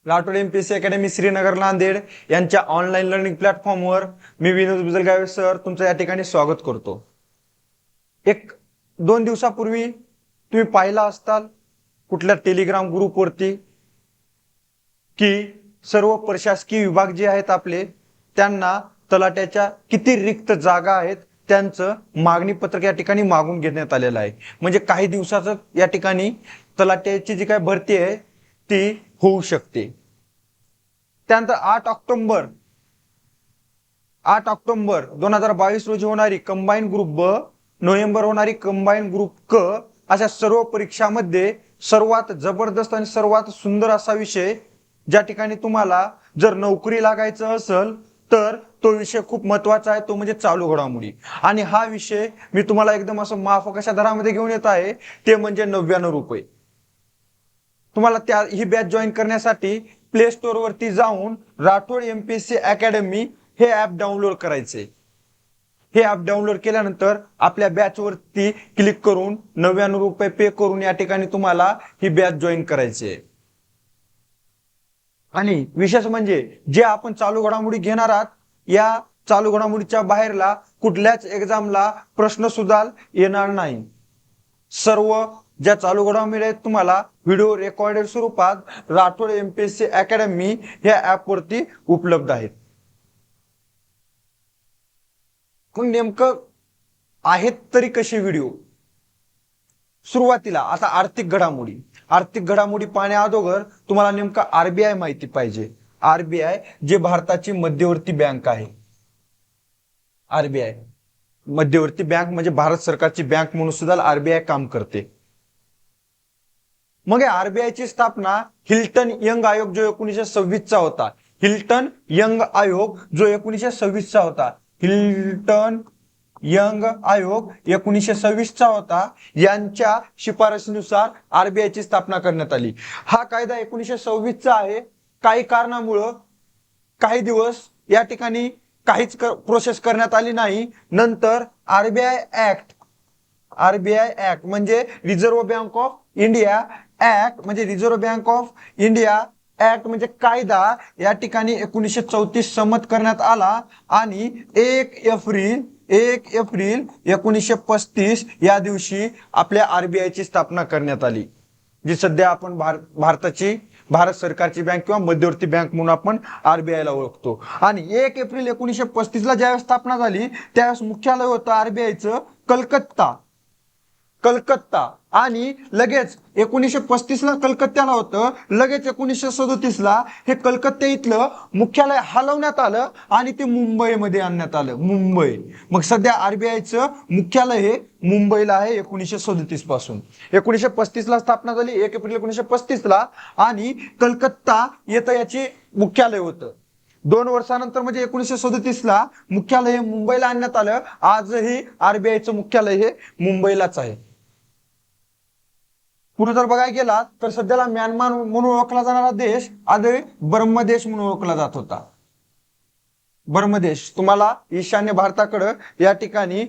Rathod MPSC academy Srinagar Nanded यांच्या online learning प्लॅटफॉर्मवर मी विनोद बिजलगावे sir तुमचं या ठिकाणी स्वागत करतो. एक 2 दिवसापूर्वी तुम्ही पाहिला असताल कुठल्या टेलिग्राम ग्रुपवरती की सर्व प्रशासकीय विभाग जे आहेत आपले त्यांना तलाट्याच्या किती रिक्त जागा आहेत त्यांचं मागणी पत्रक या ठिकाणी मागून घेण्यात आलेलं आहे. म्हणजे काही दिवसाचं या ठिकाणी तलाट्याची जी काय भरती आहे ती होऊ शकते. त्यानंतर 8 ऑक्टोबर 2022 रोजी होणारी कंबाईन ग्रुप ब, नोव्हेंबर होणारी कंबाईन ग्रुप क अशा सर्व परीक्षामध्ये सर्वात जबरदस्त आणि सर्वात सुंदर असा विषय ज्या ठिकाणी तुम्हाला जर नोकरी लागायचं असेल तर तो विषय खूप महत्वाचा आहे, तो म्हणजे चालू घडामोडी. आणि हा विषय मी तुम्हाला एकदम असं माफक अशा दरामध्ये घेऊन येत आहे, ते म्हणजे 99 रुपये. तुम्हाला ही बॅच जॉईन करण्यासाठी प्ले स्टोअर वरती जाऊन राठोड एमपीएससी अकॅडमी हे ऍप डाउनलोड करायचे. हे ऍप डाउनलोड केल्यानंतर आपल्या बॅच वरती क्लिक करून 99 रुपये पे करून या ठिकाणी तुम्हाला ही बॅच जॉईन करायची. आणि विशेष म्हणजे जे आपण चालू घडामोडी घेणार आहात या चालू घडामोडीच्या बाहेरला कुठल्याच एक्झामला प्रश्न सुद्धा येणार नाही. सर्व ज्या चालू घडामोडी आहेत तुम्हाला व्हिडिओ रेकॉर्डेड स्वरूपात राठोड एमपीएससी अकॅडमी या ऍप वरती उपलब्ध आहेत. पण नेमकं आहेत तरी कसे व्हिडिओ? सुरुवातीला आता आर्थिक घडामोडी पाहण्या अगोदर तुम्हाला नेमका आरबीआय माहिती पाहिजे. आरबीआय जे भारताची मध्यवर्ती बँक आहे. आरबीआय मध्यवर्ती बँक म्हणजे भारत सरकारची बँक म्हणून सुद्धा आरबीआय काम करते. मग आरबीआयची स्थापना हिल्टन यंग आयोग जो 1926 चा होता. हिल्टन यंग आयोग जो 1926 चा होता. हिल्टन यंग आयोग 1926 चा होता. यांच्या शिफारशीनुसार आरबीआयची स्थापना करण्यात आली. हा कायदा 1926 चा आहे. काही कारणामुळं काही दिवस या ठिकाणी काहीच प्रोसेस करण्यात आली नाही. नंतर आरबीआय ऍक्ट म्हणजे reserve bank of India act म्हणजे reserve bank of India act म्हणजे कायदा या ठिकाणी 1934 संमत करण्यात आला आणि 1 एप्रिल 1935 या दिवशी आपल्या आरबीआयची स्थापना करण्यात आली. जी सध्या आपण भारत सरकारची बँक किंवा मध्यवर्ती बँक म्हणून आपण आरबीआयला ओळखतो. आणि 1 एप्रिल 1935 ला ज्यावेळेस स्थापना झाली त्यावेळेस मुख्यालय होतं आरबीआयचं कलकत्ता आणि लगेच 1935 ला कलकत्त्याला होतं. लगेच 1937 ला हे कलकत्ता इथलं मुख्यालय हलवण्यात आलं आणि ते मुंबईमध्ये आणण्यात आलं. मुंबई. मग सध्या आरबीआयचं मुख्यालय हे मुंबईला आहे 1937 पासून. 1935 ला स्थापना झाली 1 एप्रिल 1935 ला आणि कलकत्ता येतं याची मुख्यालय होतं. 2 वर्षानंतर म्हणजे 1937 ला मुख्यालय हे मुंबईला आणण्यात आलं. आजही आरबीआयचं मुख्यालय हे मुंबईलाच आहे. पुढे जर बघायला गेला तर सध्याला म्यानमार म्हणून ओळखला जाणारा देश आधी ब्रह्मदेश म्हणून ओळखला जात होता. ब्रह्मदेश तुम्हाला ईशान्य भारताकडे या ठिकाणी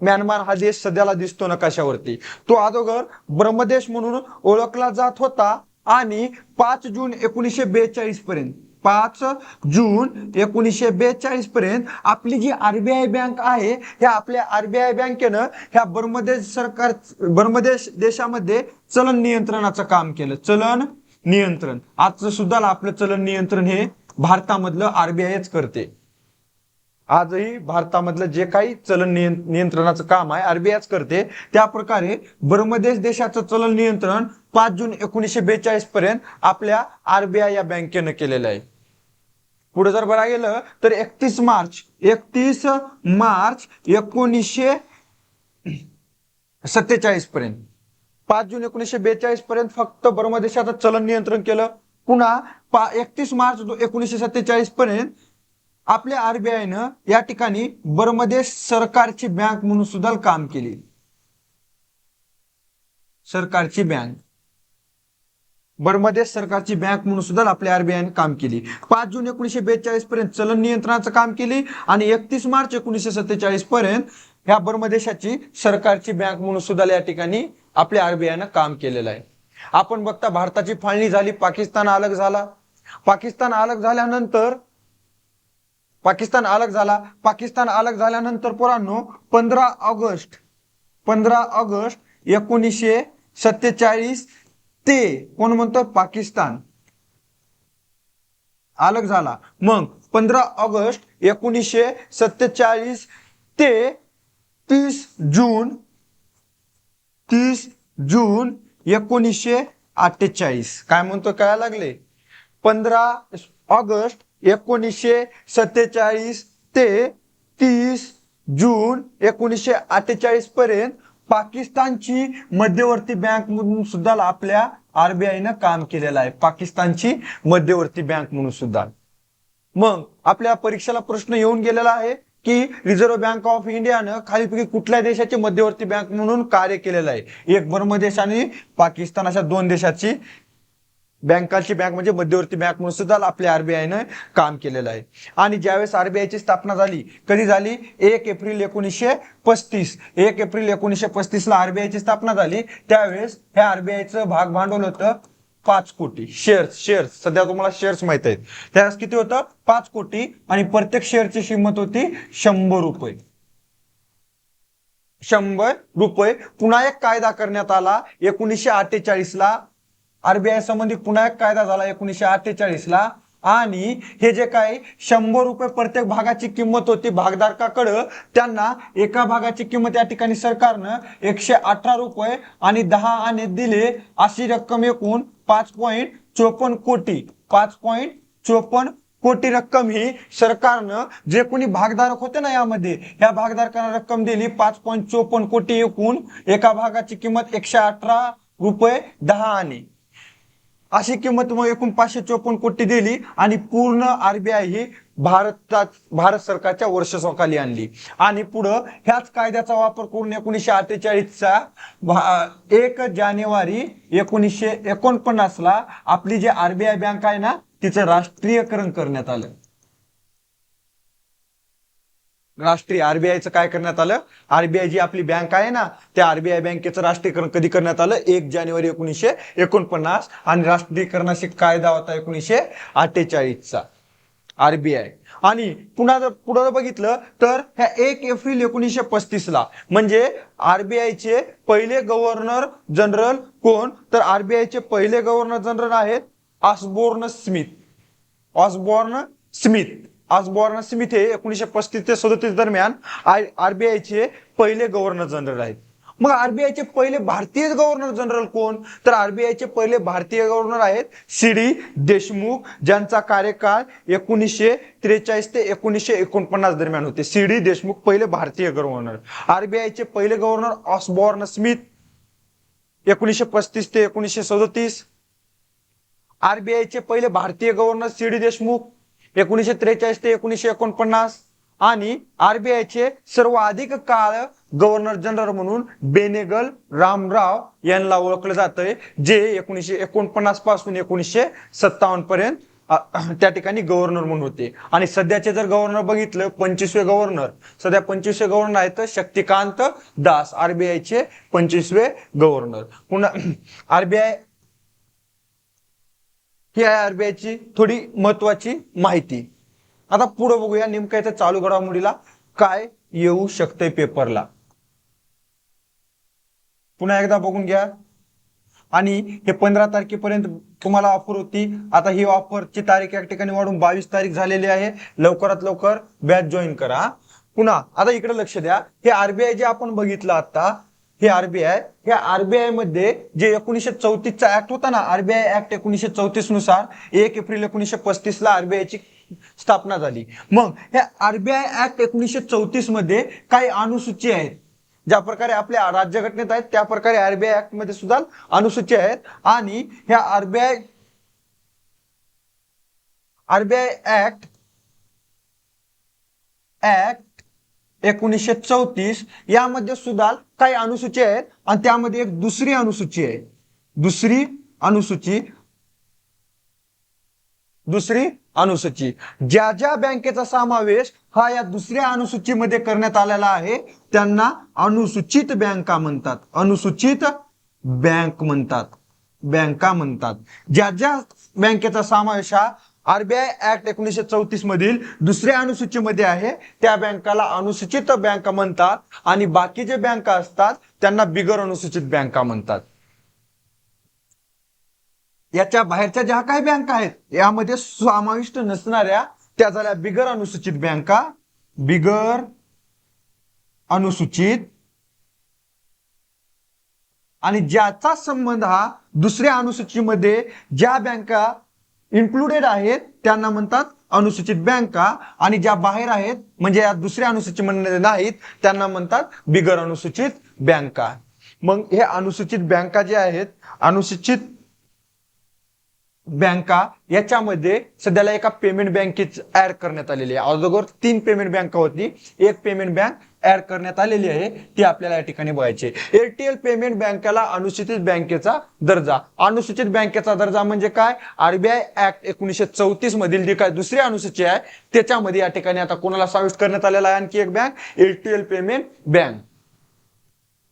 म्यानमार हा देश सध्याला दिसतो नकाशावरती. तो अगोदर ब्रह्मदेश म्हणून ओळखला जात होता आणि 5 जून 1942 पर्यंत आपली जी आरबीआय बँक आहे ह्या आपल्या आरबीआय बँकेनं ह्या ब्रह्मदेश देशामध्ये चलन नियंत्रणाचं काम केलं. चलन नियंत्रण आजचं सुद्धा आपलं चलन नियंत्रण हे भारतामधलं आरबीआयच करते. आजही भारतामधलं जे काही चलन नियंत्रणाचं काम आहे आरबीआयच करते. त्या प्रकारे ब्रह्मदेश देशाचं चलन नियंत्रण 5 जून 1942 पर्यंत आपल्या आरबीआय या बँकेनं केलेलं आहे. पुढे जर बघायला गेलं तर 31 मार्च 1947 पर्यंत 5 जून 1942 पर्यंत फक्त ब्रह्मदेशाचं चलन नियंत्रण केलं. पुन्हा 31 मार्च 1947 पर्यंत आपल्या आरबीआयनं या ठिकाणी ब्रह्मदेश सरकारची बँक म्हणून सुद्धा काम केली. सरकारची बँक ब्रह्मदेश सरकारची बँक म्हणून सुद्धा आपल्या आरबीआयने काम केली. 5 जून 1942 पर्यंत चलन नियंत्रणाचं काम केली आणि 31 मार्च 1947 पर्यंत ह्या ब्रह्मदेशाची सरकारची बँक म्हणून सुद्धा या ठिकाणी आपल्या आरबीआयनं काम केलेलं आहे. आपण बघता भारताची फाळणी झाली, पाकिस्तान अलग झाला. पाकिस्तान अलग झाल्यानंतर पोरांनो 15 ऑगस्ट 1947 ते कोण म्हणतो पाकिस्तान अलग झाला. मग 15 ऑगस्ट 1947 ते 30 जून 1948 काय म्हणतो काय लागले. 15 ऑगस्ट 1947 ते 30 जून 1948 पर्यंत पाकिस्तानची मध्यवर्ती बँक म्हणून सुद्धा आपल्या आरबीआयनं काम केलेलं आहे. पाकिस्तानची मध्यवर्ती बँक म्हणून सुद्धा. मग आपल्या परीक्षेला प्रश्न येऊन गेलेला आहे की रिझर्व्ह बँक ऑफ इंडियानं खालीलपैकी कुठल्या देशाची मध्यवर्ती बँक म्हणून कार्य केलेलं आहे. एक बर्मा देश आणि पाकिस्तान अशा दोन देशाची बँकाची बँक म्हणजे मध्यवर्ती बँक म्हणून सुद्धा आपल्या आरबीआयनं काम केलेलं आहे. आणि ज्यावेळेस आरबीआयची स्थापना झाली, कधी झाली, 1 एप्रिल 1935 ला आरबीआयची स्थापना झाली. त्यावेळेस ह्या आरबीआयचं भाग भांडवल होतं 5 कोटी. शेअर्स सध्या तुम्हाला शेअर्स माहित आहेत. त्यावेळेस किती होतं 5 कोटी आणि प्रत्येक शेअरची किंमत होती 100 रुपये. 100 रुपये. पुन्हा एक कायदा करण्यात आला 1948 ला. आरबीआय संबंधी पुन्हा एक कायदा झाला 1948 ला. आणि हे जे काही 100 रुपये प्रत्येक भागाची किंमत होती भागधारकाकडं, त्यांना एका भागाची किंमत या ठिकाणी सरकारनं 118 रुपये आणि 10 आणे दिले. अशी रक्कम एकूण 5.54 कोटी 5.54 कोटी रक्कम ही सरकारनं जे कोणी भागधारक होते ना यामध्ये, ह्या भागधारकांना रक्कम दिली 5.54 कोटी. एकूण एका भागाची किंमत 118 रुपये 10 आणे अशी किंमत मग एकूण 554 कोटी दिली. आणि पूर्ण आरबीआय ही भारत सरकारच्या वर्चस्वाखाली आणली. आणि पुढं ह्याच कायद्याचा वापर करून 1948चा 1 जानेवारी 1949 ला आपली जी आरबीआय बँक आहे ना तिचं राष्ट्रीयकरण करण्यात आलं. आरबीआयचं काय करण्यात आलं, आरबीआय जी आपली बँक आहे ना त्या आरबीआय बँकेचं राष्ट्रीयकरण कधी करण्यात आलं 1 जानेवारी 1949. आणि राष्ट्रीयकरणाशी कायदा होता 1948 चा आरबीआय. आणि पुन्हा बघितलं तर ह्या 1 एप्रिल 1935 ला म्हणजे आरबीआयचे पहिले गव्हर्नर जनरल कोण, तर आरबीआयचे पहिले गव्हर्नर जनरल आहेत ऑसबोर्न स्मिथ हे 1935 ते 37 दरम्यान आरबीआयचे पहिले गव्हर्नर जनरल आहेत. मग आरबीआयचे पहिले भारतीय गव्हर्नर जनरल कोण, तर आरबीआयचे पहिले भारतीय गव्हर्नर आहेत सी.डी. देशमुख, ज्यांचा कार्यकाळ 1943 ते 1949 दरम्यान होते. सी.डी. देशमुख पहिले भारतीय गव्हर्नर. आरबीआयचे पहिले गव्हर्नर ऑसबॉर्न स्मिथ 1935 ते 1937. आरबीआयचे पहिले भारतीय गव्हर्नर सी.डी. देशमुख 1943 ते 1949. आणि आरबीआयचे सर्वाधिक काळ गव्हर्नर जनरल म्हणून बेनेगल रामराव यांना ओळखलं जातंय, जे 1949 पासून 1957 पर्यंत त्या ठिकाणी गव्हर्नर म्हणून होते. आणि सध्याचे जर गव्हर्नर बघितलं 25वे गव्हर्नर, सध्या 25वे गव्हर्नर आहेत शक्तिकांत दास, आरबीआयचे 25वे गव्हर्नर. पुन्हा आरबीआय ही आहे आरबीआयची थोडी महत्वाची माहिती. आता पुढे बघूया नेमकं इथं चालू घडामोडीला काय येऊ शकतंय पेपरला. पुन्हा एकदा बघून घ्या. आणि हे 15 तारखेपर्यंत तुम्हाला ऑफर होती. आता ही ऑफरची तारीख या ठिकाणी वाढून 22 तारीख झालेली आहे. लवकरात लवकर बॅच जॉईन करा. पुन्हा आता इकडे लक्ष द्या. हे आरबीआय जे आपण बघितलं आता, हे आरबीआय मध्ये जे 1934 चा ऍक्ट होता ना, आरबीआय ऍक्ट 1934 नुसार 1 एप्रिल 1935 ला आरबीआयची स्थापना झाली. मग ह्या आरबीआय ऍक्ट 1934 मध्ये काही अनुसूची आहेत. ज्या प्रकारे आपल्या राज्यघटनेत आहेत त्या प्रकारे आरबीआय ऍक्ट मध्ये सुद्धा अनुसूची आहेत. आणि ह्या आरबीआय ऍक्ट 1934 यामध्ये सुद्धा काही अनुसूची आहेत. आणि त्यामध्ये एक दुसरी अनुसूची ज्या ज्या बँकेचा समावेश हा या दुसऱ्या अनुसूचीमध्ये करण्यात आलेला आहे त्यांना अनुसूचित बँका म्हणतात. बँका म्हणतात. ज्या ज्या बँकेचा समावेश हा आरबीआय ऍक्ट 1934 मधील दुसऱ्या अनुसूचीमध्ये आहे त्या बँकाला अनुसूचित बँका म्हणतात आणि बाकी जे बँका असतात त्यांना बिगर अनुसूचित बँका म्हणतात. याच्या बाहेरच्या ज्या काही बँका आहेत यामध्ये समाविष्ट नसणाऱ्या त्या झाल्या बिगर अनुसूचित बँका. बिगर अनुसूचित आणि ज्याचा संबंध हा दुसऱ्या अनुसूचीमध्ये ज्या बँका इन्क्लुडेड आहेत त्यांना म्हणतात अनुसूचित बँका आणि ज्या बाहेर आहेत म्हणजे या दुसऱ्या अनुसूचीमध्ये नाहीत त्यांना म्हणतात बिगर अनुसूचित बँका. मग हे अनुसूचित बँका जे आहेत अनुसूचित बँका याच्यामध्ये सध्याला एका पेमेंट बँकेच ऍड करण्यात आलेली आहे. अगोदर 3 पेमेंट बँका होती, एक पेमेंट बँक ऍड करण्यात आलेली आहे ती आपल्याला या ठिकाणी बघायची. एरटेल पेमेंट बँकेला अनुसूचित बँकेचा दर्जा. अनुसूचित बँकेचा दर्जा म्हणजे काय? आरबीआय ऍक्ट 1934 मधील जी काय दुसरी अनुसूची आहे त्याच्यामध्ये या ठिकाणी आता कोणाला समाविष्ट करण्यात आलेला आहे आणखी एक बँक एरटेल पेमेंट बँक.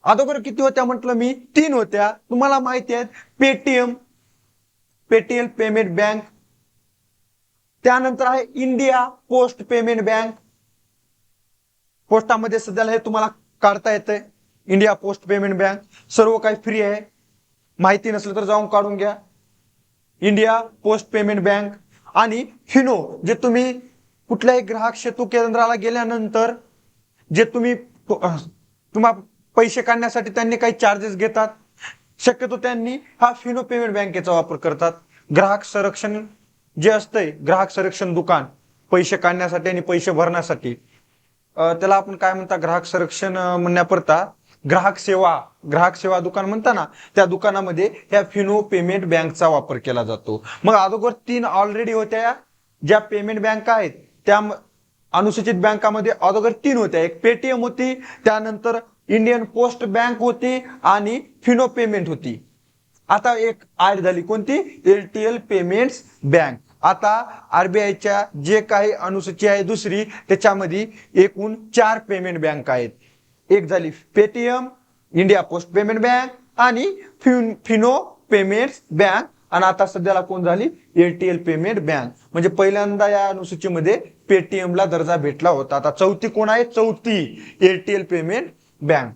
अगोदर किती होत्या म्हटलं मी? 3 होत्या. तुम्हाला माहिती आहेत पेटीएम पेमेंट बँक, त्यानंतर आहे इंडिया पोस्ट पेमेंट बँक. पोस्टामध्ये सध्याला हे तुम्हाला काढता येतंय इंडिया पोस्ट पेमेंट बँक. सर्व काही फ्री आहे, माहिती नसलं तर जाऊन काढून घ्या. इंडिया पोस्ट पेमेंट बँक आणि फिनो जे तुम्ही कुठल्याही ग्राहक सेतू केंद्राला गेल्यानंतर जे तुम्हाला पैसे काढण्यासाठी त्यांनी काही चार्जेस घेतात शक्यतो त्यांनी हा फिनो पेमेंट बँकेचा वापर करतात. ग्राहक संरक्षण जे असतंय ग्राहक संरक्षण दुकान पैसे काढण्यासाठी आणि पैसे भरण्यासाठी त्याला आपण काय म्हणता ग्राहक संरक्षण म्हणण्याकरता ग्राहक सेवा दुकान म्हणता ना त्या दुकानामध्ये ह्या फिनो पेमेंट बँकचा वापर केला जातो. मग अगोदर 3 ऑलरेडी होत्या ज्या पेमेंट बँका आहेत त्या अनुसूचित बँकामध्ये अगोदर 3 होत्या. एक पेटीएम होती, त्यानंतर इंडियन पोस्ट बँक होती आणि फिनो पेमेंट होती. आता एक ऍड झाली कोणती? Airtel payments bank. आता आरबीआयच्या जे काही अनुसूची आहे दुसरी त्याच्यामध्ये एकूण 4 पेमेंट बँक आहेत. एक झाली Paytm, India post payment bank आणि फिनो पेमेंट्स बँक आणि आता सध्याला कोण झाली? Airtel payment bank. म्हणजे पहिल्यांदा या अनुसूचीमध्ये पेटीएमला दर्जा भेटला होता. आता चौथी कोण आहे? चौथी एरटेल पेमेंट बँक.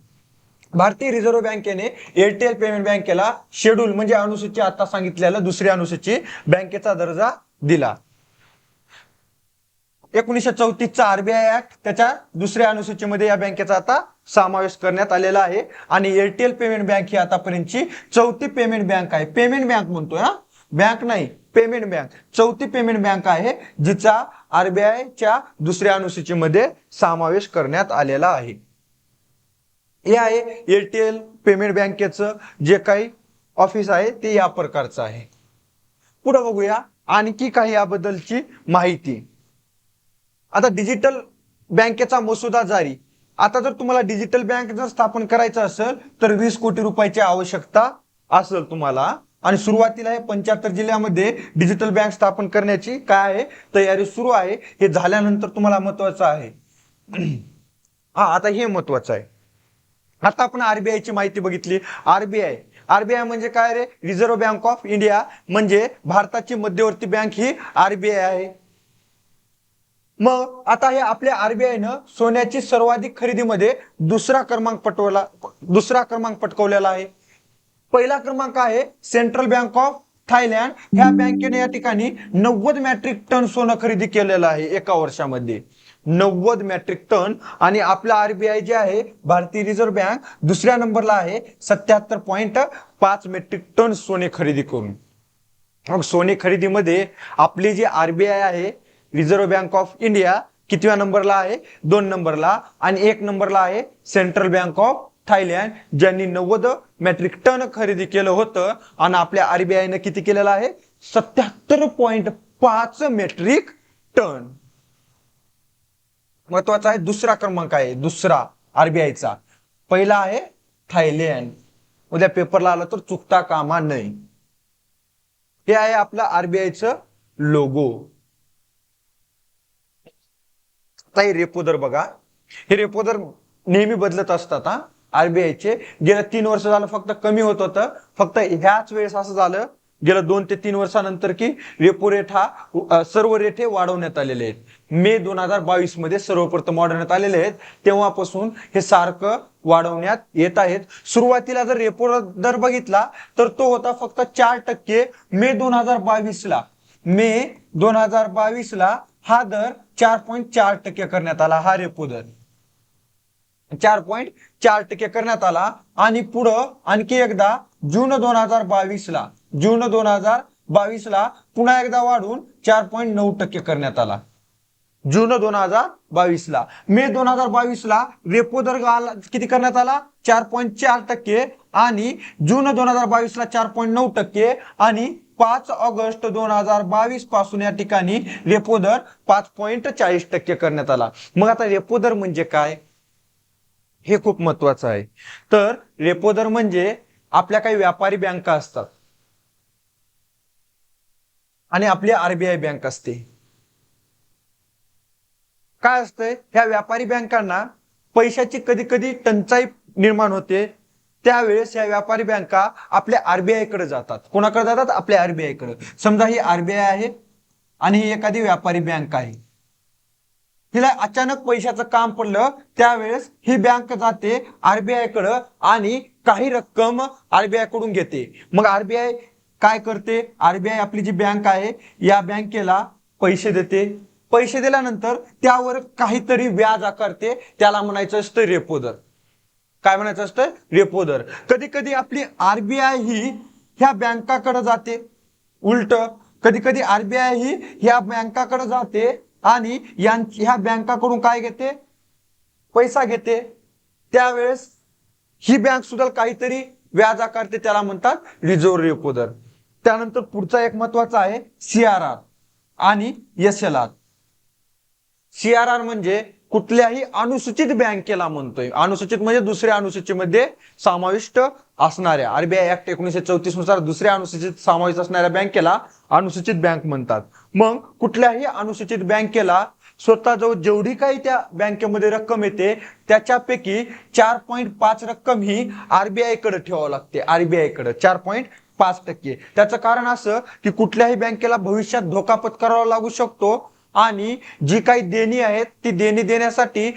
भारतीय रिझर्व्ह बँकेने एरटेल पेमेंट बँकेला शेड्यूल म्हणजे अनुसूची आता सांगितलेलं दुसरी अनुसूची बँकेचा दर्जा दिला. 1934 चा आरबीआय ऍक्ट त्याच्या दुसऱ्या अनुसूचीमध्ये या बँकेचा आता समावेश करण्यात आलेला आहे आणि एरटेल पेमेंट बँक ही आतापर्यंतची चौथी पेमेंट बँक आहे. पेमेंट बँक म्हणतोय ना, बँक नाही, पेमेंट बँक. चौथी पेमेंट बँक आहे जिचा आरबीआयच्या दुसऱ्या अनुसूचीमध्ये समावेश करण्यात आलेला आहे. हे आहे एरटेल पेमेंट बँकेचं जे काही ऑफिस आहे ते या प्रकारचं आहे. पुढे बघूया आणखी काही याबद्दलची माहिती. आता डिजिटल बँकेचा मसुदा जारी. आता जर तुम्हाला डिजिटल बँक जर स्थापन करायचं असेल तर 20 कोटी रुपयाची आवश्यकता असेल तुम्हाला आणि सुरुवातीला हे 75 जिल्ह्यामध्ये डिजिटल बँक स्थापन करण्याची काय आहे तयारी सुरू आहे. हे झाल्यानंतर तुम्हाला महत्वाचं आहे आता हे महत्वाचं आहे. आता आपण आरबीआयची माहिती बघितली. आरबीआय म्हणजे काय रे? रिझर्व्ह बँक ऑफ इंडिया म्हणजे भारताची मध्यवर्ती बँक ही आरबीआय आहे. मग आता हे आपल्या आरबीआयनं सोन्याची सर्वाधिक खरेदीमध्ये दुसरा क्रमांक पटकवलेला आहे. पहिला क्रमांक आहे सेंट्रल बँक ऑफ थायलंड. ह्या बँकेने या ठिकाणी 90 मेट्रिक टन सोनं खरेदी केलेलं आहे एका वर्षामध्ये. 90 मेट्रिक टन. आणि आपला आरबीआय जे आहे भारतीय रिझर्व्ह बँक दुसऱ्या नंबरला आहे 77.5 मेट्रिक टन सोने खरेदी करून. मग सोने खरेदीमध्ये आपली जी आरबीआय आहे रिझर्व्ह बँक ऑफ इंडिया कितव्या नंबरला आहे? 2 नंबरला. आणि 1 नंबरला आहे सेंट्रल बँक ऑफ थायलंड ज्यांनी 90 मेट्रिक टन खरेदी केलं होतं आणि आपल्या आरबीआयनं किती केलेलं आहे? 77.5 मेट्रिक टन. महत्वाचा आहे दुसरा क्रमांक आहे दुसरा आरबीआयचा. पहिला आहे थायलंड. उद्या पेपरला आलं तर चुकता कामा नये. हे आहे आपलं आरबीआयचं लोगो. रेपो दर बघा. हे रेपो दर नेहमी बदलत असतात. आरबीआयचे. गेल्या 3 वर्ष झालं फक्त कमी होत होतं. फक्त ह्याच वेळेस असं झालं गेल्या 2 ते 3 वर्षानंतर की रेपो रेट हा सर्व रेट हे वाढवण्यात आलेले आहेत. मे 2022 मध्ये सर्वप्रथम वाढवण्यात आलेले आहेत. तेव्हापासून हे सारखं वाढवण्यात येत आहेत. सुरुवातीला जर रेपो दर बघितला तर तो होता फक्त 4% मे 2022ला. मे 2022ला हा दर 4.4% करण्यात आला. हा रेपो दर 4.4% करण्यात आला. आणि पुढं आणखी एकदा जून 2022ला पुन्हा एकदा वाढून 4.9% करण्यात आला. जून 2022ला. मे 2022ला रेपो दर किती करण्यात आला? 4.4%. आणि जून 2022ला 4.9%. आणि 5 ऑगस्ट 2022 पासून या ठिकाणी रेपो दर 5.40% करण्यात आला. मग आता रेपो दर म्हणजे काय हे खूप महत्वाचं आहे. तर रेपो दर म्हणजे आपल्या काही व्यापारी बँका असतात आणि आपली आरबीआय बँक असते. काय असतंय, ह्या व्यापारी बँकांना पैशाची कधी कधी टंचाई निर्माण होते. त्यावेळेस या व्यापारी बँका आपल्या आरबीआय कडे जातात. कोणाकडे जातात? आपल्या आरबीआय कडे. समजा ही आरबीआय आहे आणि ही एखादी व्यापारी बँक आहे. हिला अचानक पैशाचं काम पडलं त्यावेळेस ही बँक जाते आरबीआय कडे आणि काही रक्कम आरबीआय कडून घेते. मग आरबीआय काय करते? आरबीआय आपली जी बँक आहे या बँकेला पैसे देते. पैसे दिल्यानंतर त्यावर काहीतरी व्याज आकारते. त्याला म्हणायचं असतं रेपो दर. काय म्हणायचं असतं? रेपो दर. कधी कधी आपली आरबीआय ही ह्या बँकाकडे जाते. उलट कधी कधी आरबीआय ही ह्या बँकाकडे जाते आणि ह्या बँकाकडून काय घेते? पैसा घेते. त्यावेळेस ही बँक सुद्धा काहीतरी व्याज आकारते. त्याला म्हणतात रिझर्व्ह रेपो दर. त्यानंतर पुढचा एक महत्वाचा आहे सीआरआर आणि एसएलआर. सीआरआर म्हणजे कुठल्याही अनुसूचित बँकेला म्हणतोय. अनुसूचित म्हणजे दुसऱ्या अनुसूचीमध्ये समाविष्ट असणाऱ्या, आरबीआय ऍक्ट 1934 नुसार दुसऱ्या अनुसूचित समाविष्ट असणाऱ्या बँकेला अनुसूचित बँक म्हणतात. मग कुठल्याही अनुसूचित बँकेला स्वतःजवळ जेवढी काही त्या बँकेमध्ये रक्कम येते त्याच्यापैकी 4.5 रक्कम ही आरबीआय कडे ठेवावं लागते. आरबीआय कडे 4.5%. त्याचं कारण असं की कुठल्याही बँकेला भविष्यात धोका पत्करावा लागू शकतो आणि जी काही देणी आहेत ती देणी देण्यासाठी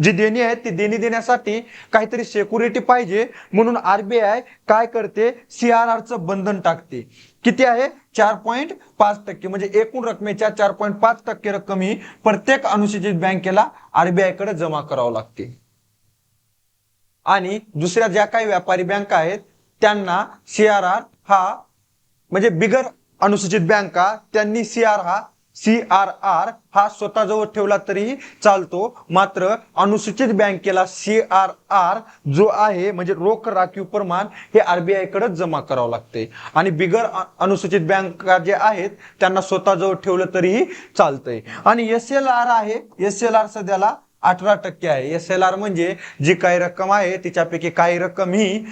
जी देणी आहेत ती देणी देण्यासाठी काहीतरी सिक्युरिटी पाहिजे. म्हणून आरबीआय काय करते? सीआरआरचं बंधन टाकते. किती आहे? 4.5%. म्हणजे एकूण रकमेच्या 4.5% रक्कम ही प्रत्येक अनुसूचित बँकेला आरबीआय कडे जमा करावं लागते. आणि दुसऱ्या ज्या काही व्यापारी बँका आहेत त्यांना सीआरआर हा म्हणजे बिगर अनुसूचित बँका त्यांनी सीआरआर हा स्वतःजवळ ठेवला तरीही चालतो. मात्र अनुसूचित बँकेला सीआरआर जो आहे म्हणजे रोख राखीव प्रमाण हे आरबीआय कडे जमा करावं लागते. आणि बिगर अनुसूचित बँका जे आहेत त्यांना स्वतःजवळ ठेवलं तरीही चालतंय. आणि एसएलआर आहे. एसएलआर सध्याला 18% आहे. एसएलआर म्हणजे जी काही रक्कम आहे तिच्यापैकी काही रक्कम ही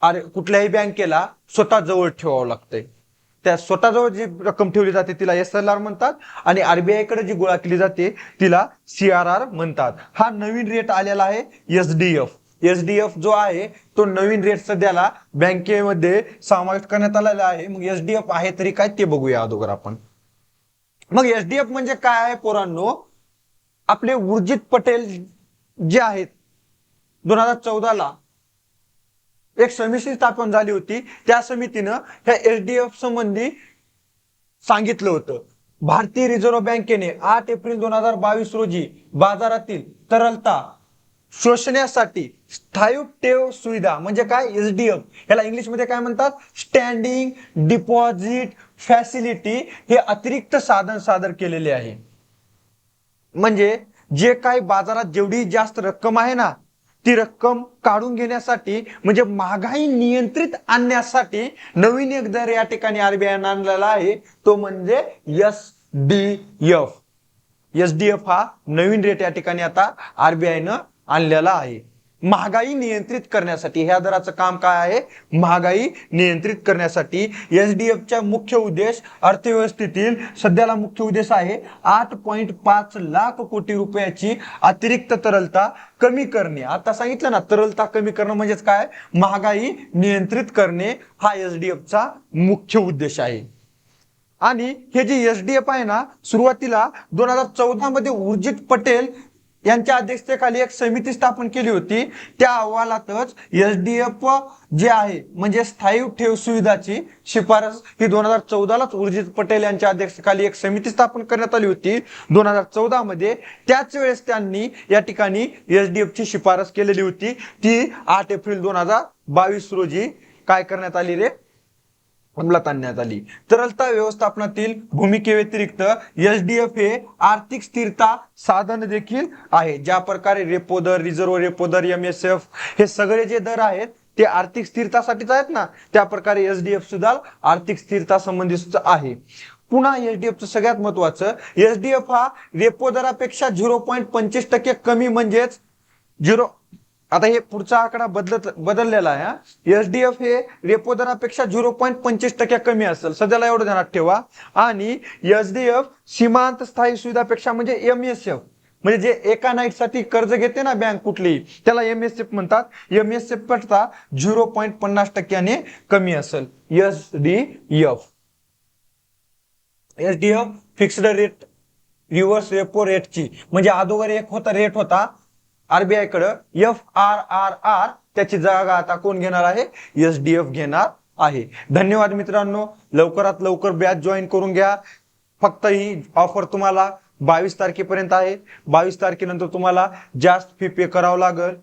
कुठल्याही बँकेला स्वतःजवळ ठेवावं लागतंय. त्या स्वतःजवळ जी रक्कम ठेवली जाते तिला एसएलआर म्हणतात आणि आरबीआय कडे जी गोळा केली जाते तिला सीआरआर म्हणतात. हा नवीन रेट आलेला आहे एसडीएफ. एसडीएफ जो आहे तो नवीन रेट सध्याला बँकेमध्ये समाविष्ट करण्यात आलेला आहे. मग एसडीएफ आहे तरी काय ते बघूया अगोदर आपण. मग एसडीएफ म्हणजे काय आहे पोरांनो? आपले उर्जित पटेल जे आहेत 2014ला एक समिती स्थापन झाली होती. त्या समितीनं ह्या एसडीएफ संबंधी सांगितलं होतं. भारतीय रिझर्व्ह बँकेने 8 एप्रिल 2022 रोजी बाजारातील तरलता शोषण्यासाठी स्थायी ठेव सुविधा म्हणजे काय? एसडीएफ. ह्याला इंग्लिशमध्ये काय म्हणतात? स्टँडिंग डिपॉझिट फॅसिलिटी हे अतिरिक्त साधन सादर केलेले आहे. म्हणजे जे काही बाजारात जेवढी जास्त रक्कम आहे ना ती रक्कम काढून घेण्यासाठी म्हणजे महागाई नियंत्रित आणण्यासाठी नवीन एक दर या ठिकाणी आरबीआय आणलेला आहे. तो म्हणजे एसडीएफ. एसडीएफ हा नवीन रेट या ठिकाणी आता आरबीआयनं आणलेला आहे. महागाई नियंत्रित करण्यासाठी, ह्या दराचं काम काय आहे? महागाई नियंत्रित करण्यासाठी एसडीएफचा मुख्य उद्देश अर्थव्यवस्थेतील सध्याला मुख्य उद्देश आहे 8.5 लाख कोटी रुपयाची अतिरिक्त तरलता कमी करणे. आता सांगितलं ना, तरलता कमी करणं म्हणजेच काय? महागाई नियंत्रित करणे हा एसडीएफचा मुख्य उद्देश आहे. आणि हे जे एसडीएफ आहे ना, सुरुवातीला 2014 मध्ये उर्जित पटेल यांच्या अध्यक्षतेखाली एक समिती स्थापन केली होती. त्या अहवालातच एसडीएफ जे आहे म्हणजे स्थायी ठेव सुविधाची शिफारस ही 2014लाच उर्जित पटेल यांच्या अध्यक्षतेखाली एक समिती स्थापन करण्यात आली होती 2014 मध्ये. त्याच वेळेस त्यांनी या ठिकाणी एसडीएफ ची शिफारस केलेली होती. ती 8 एप्रिल 2022 रोजी काय करण्यात आली रे? अंमलात आणण्यात आली. तरलता व्यवस्थापनातील भूमिकेव्यतिरिक्त एसडीएफ हे आर्थिक स्थिरता साधन देखील आहे. ज्या प्रकारे रेपो दर, रिझर्व्ह रेपो दर, एमएसएफ हे सगळे जे दर आहेत ते आर्थिक स्थिरतासाठीच आहेत ना, त्या प्रकारे एसडीएफ सुद्धा आर्थिक स्थिरता संबंधित आहे. पुन्हा एसडीएफचं सगळ्यात महत्वाचं, एसडीएफ हा रेपो दरापेक्षा 0.25% कमी म्हणजेच 0. आता हे पुढचा आकडा बदललेला आहे. एसडीएफ हे रेपो दरापेक्षा 0.25% कमी असेल, सध्याला एवढं ध्यानात ठेवा. आणि एसडीएफ सीमांत स्थायी सुविधापेक्षा म्हणजे एमएसएफ, म्हणजे जे एका नाईट साठी कर्ज घेते ना बँक कुठली, त्याला एमएसएफ म्हणतात. एमएसएफ पेक्षा 0.50% कमी असेल SDF. SDF fixed rate reverse repo रेटची, म्हणजे अगोदर एक होता रेट होता आरबीआय कडे FRRR, त्याची जागा आता कोण घेणार आहे? एसडीएफ घेणार आहे. धन्यवाद मित्रांनो, लवकरात लवकर बॅच जॉईन करून घ्या. फक्त ही ऑफर तुम्हाला 22 तारखेपर्यंत आहे. 22 तारखेनंतर तुम्हाला जास्त फी पे करावं लागेल.